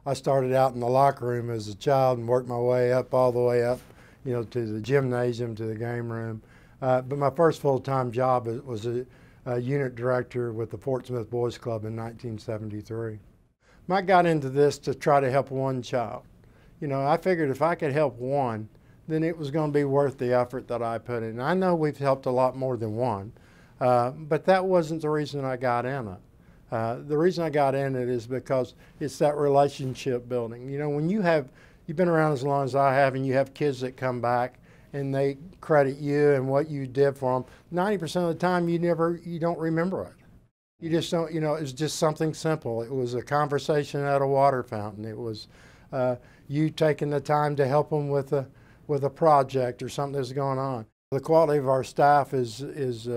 I started out in the locker room as a child and worked my way up, all the way up, to the gymnasium, to the game room. But my first full-time job was a unit director with the Fort Smith Boys Club in 1973. I got into this to try to help one child. I figured if I could help one, then it was going to be worth the effort that I put in. I know we've helped a lot more than one, but that wasn't the reason I got in it. The reason I got in it is because it's that relationship building. When you've been around as long as I have, and you have kids that come back and they credit you and what you did for them, 90% of the time you don't remember it. You just don't, it's just something simple. It was a conversation at a water fountain. It was you taking the time to help them with a project or something that's going on. The quality of our staff is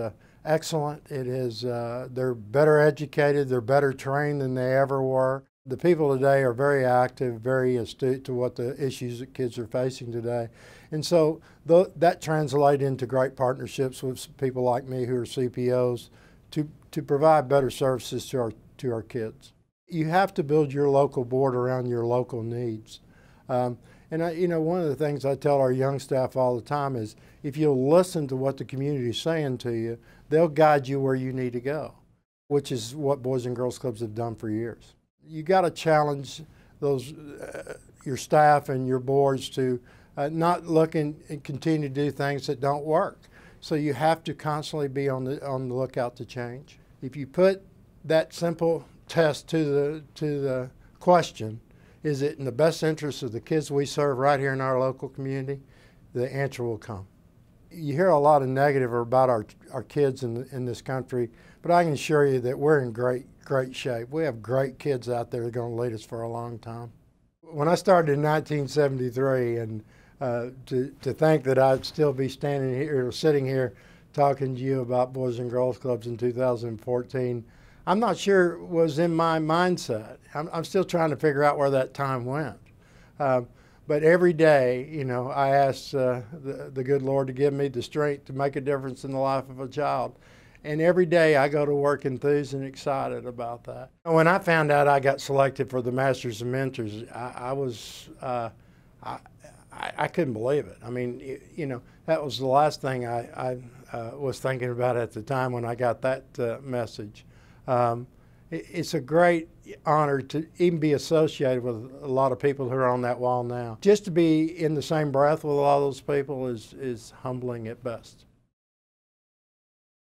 excellent. They're better educated, they're better trained than they ever were. The people today are very active, very astute to what the issues that kids are facing today. And so that translates into great partnerships with people like me who are CPOs to provide better services to our kids. You have to build your local board around your local needs. And one of the things I tell our young staff all the time is if you'll listen to what the community is saying to you, they'll guide you where you need to go, which is what Boys and Girls Clubs have done for years. You got to challenge your staff and your boards to not look and continue to do things that don't work. So you have to constantly be on the lookout to change. If you put that simple test to the question, is it in the best interest of the kids we serve right here in our local community, the answer will come. You hear a lot of negative about our kids in this country, but I can assure you that we're in great shape. We have great kids out there that are going to lead us for a long time. When I started in 1973, and to think that I'd still be standing here, sitting here, talking to you about Boys and Girls Clubs in 2014, I'm not sure it was in my mindset. I'm still trying to figure out where that time went. But every day, I ask the good Lord to give me the strength to make a difference in the life of a child. And every day I go to work enthused and excited about that. When I found out I got selected for the Masters and Mentors, I couldn't believe it. I mean, that was the last thing I was thinking about at the time when I got that message. It's a great honor to even be associated with a lot of people who are on that wall now. Just to be in the same breath with a lot of those people is humbling at best.